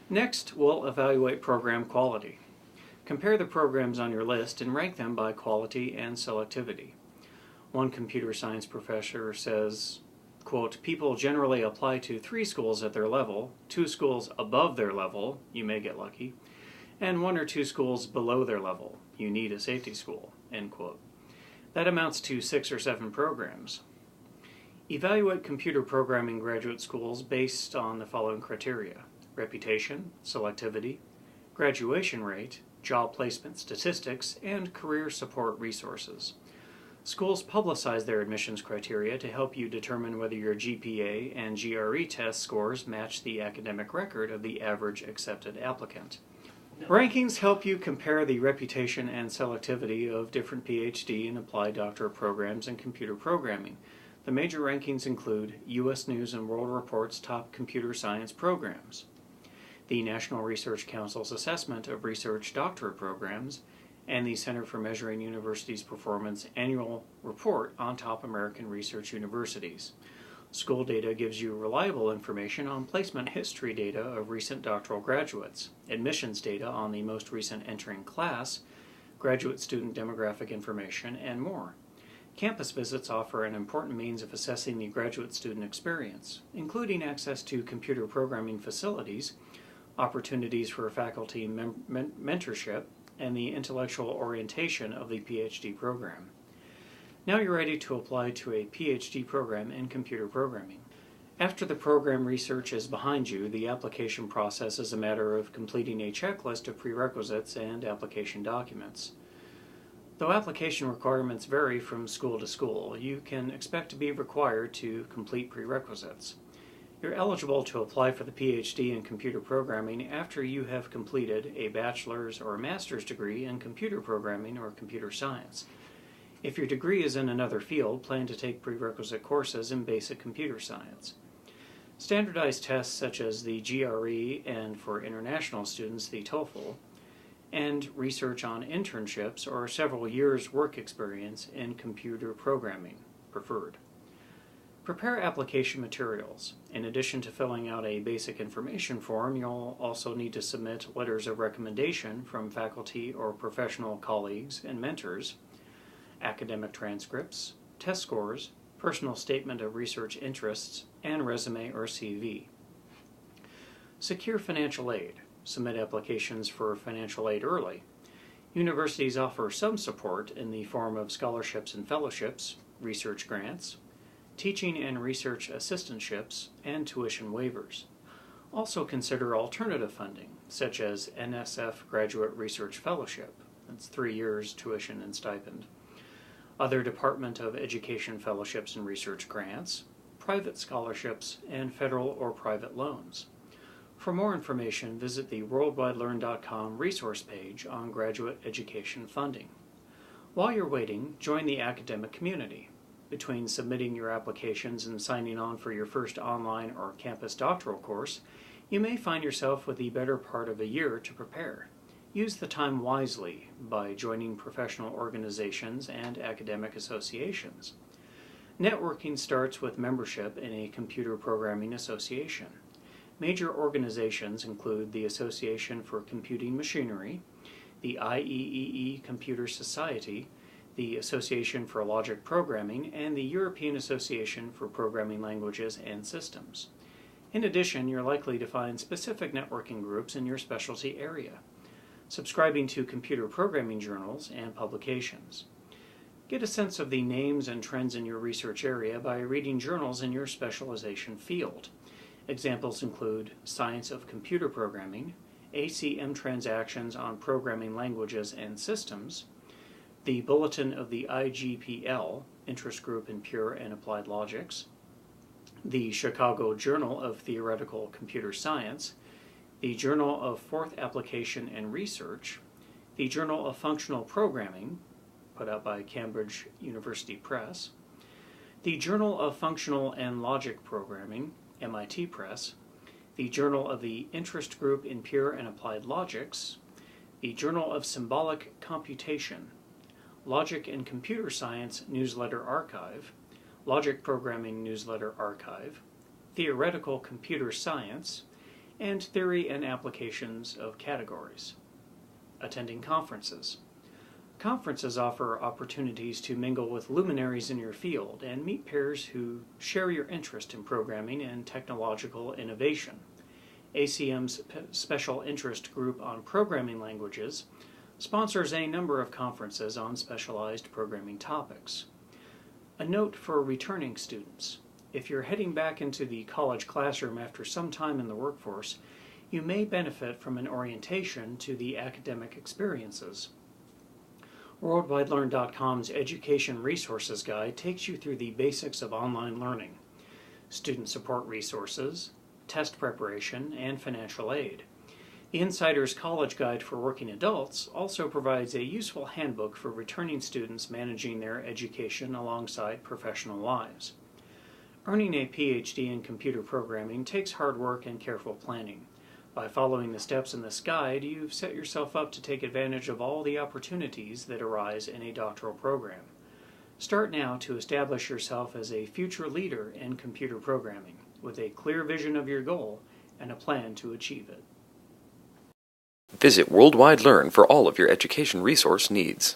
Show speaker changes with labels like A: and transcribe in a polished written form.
A: Next, we'll evaluate program quality. Compare the programs on your list and rank them by quality and selectivity. One computer science professor says, quote, people generally apply to 3 schools at their level, 2 schools above their level, you may get lucky, and 1 or 2 schools below their level, you need a safety school, end quote. That amounts to 6 or 7 programs. Evaluate computer programming graduate schools based on the following criteria: reputation, selectivity, graduation rate, job placement statistics, and career support resources. Schools publicize their admissions criteria to help you determine whether your GPA and GRE test scores match the academic record of the average accepted applicant. Rankings help you compare the reputation and selectivity of different PhD and applied doctorate programs in computer programming. The major rankings include U.S. News and World Report's top computer science programs, the National Research Council's assessment of research doctorate programs, and the Center for Measuring Universities' Performance annual report on top American research universities. School data gives you reliable information on placement history data of recent doctoral graduates, admissions data on the most recent entering class, graduate student demographic information, and more. Campus visits offer an important means of assessing the graduate student experience, including access to computer programming facilities, opportunities for faculty mentorship, and the intellectual orientation of the PhD program. Now you're ready to apply to a PhD program in computer programming. After the program research is behind you, the application process is a matter of completing a checklist of prerequisites and application documents. Though application requirements vary from school to school, you can expect to be required to complete prerequisites. You're eligible to apply for the PhD in computer programming after you have completed a bachelor's or a master's degree in computer programming or computer science. If your degree is in another field, plan to take prerequisite courses in basic computer science. Standardized tests such as the GRE and, for international students, the TOEFL, and research on internships or several years' work experience in computer programming preferred. Prepare application materials. In addition to filling out a basic information form, you'll also need to submit letters of recommendation from faculty or professional colleagues and mentors, academic transcripts, test scores, personal statement of research interests, and resume or CV. Secure financial aid. Submit applications for financial aid early. Universities offer some support in the form of scholarships and fellowships, research grants, teaching and research assistantships, and tuition waivers. Also consider alternative funding, such as NSF Graduate Research Fellowship. That's 3 years tuition and stipend. Other Department of Education fellowships and research grants, private scholarships, and federal or private loans. For more information, visit the worldwidelearn.com resource page on graduate education funding. While you're waiting, join the academic community. Between submitting your applications and signing on for your first online or campus doctoral course, you may find yourself with the better part of a year to prepare. Use the time wisely by joining professional organizations and academic associations. Networking starts with membership in a computer programming association. Major organizations include the Association for Computing Machinery, the IEEE Computer Society, the Association for Logic Programming, and the European Association for Programming Languages and Systems. In addition, you're likely to find specific networking groups in your specialty area, subscribing to computer programming journals and publications. Get a sense of the names and trends in your research area by reading journals in your specialization field. Examples include Science of Computer Programming, ACM Transactions on Programming Languages and Systems, the Bulletin of the IGPL, Interest Group in Pure and Applied Logics, the Chicago Journal of Theoretical Computer Science, the Journal of Fourth Application and Research, the Journal of Functional Programming, put out by Cambridge University Press, the Journal of Functional and Logic Programming, MIT Press, the Journal of the Interest Group in Pure and Applied Logics, the Journal of Symbolic Computation, Logic and Computer Science Newsletter Archive, Logic Programming Newsletter Archive, Theoretical Computer Science, and theory and applications of categories. Attending conferences. Conferences offer opportunities to mingle with luminaries in your field and meet peers who share your interest in programming and technological innovation. ACM's Special Interest Group on Programming Languages sponsors a number of conferences on specialized programming topics. A note for returning students. If you're heading back into the college classroom after some time in the workforce, you may benefit from an orientation to the academic experiences. WorldWideLearn.com's Education Resources Guide takes you through the basics of online learning, student support resources, test preparation, and financial aid. The Insider's College Guide for Working Adults also provides a useful handbook for returning students managing their education alongside professional lives. Earning a PhD in computer programming takes hard work and careful planning. By following the steps in this guide, you've set yourself up to take advantage of all the opportunities that arise in a doctoral program. Start now to establish yourself as a future leader in computer programming, with a clear vision of your goal and a plan to achieve it.
B: Visit Worldwide Learn for all of your education resource needs.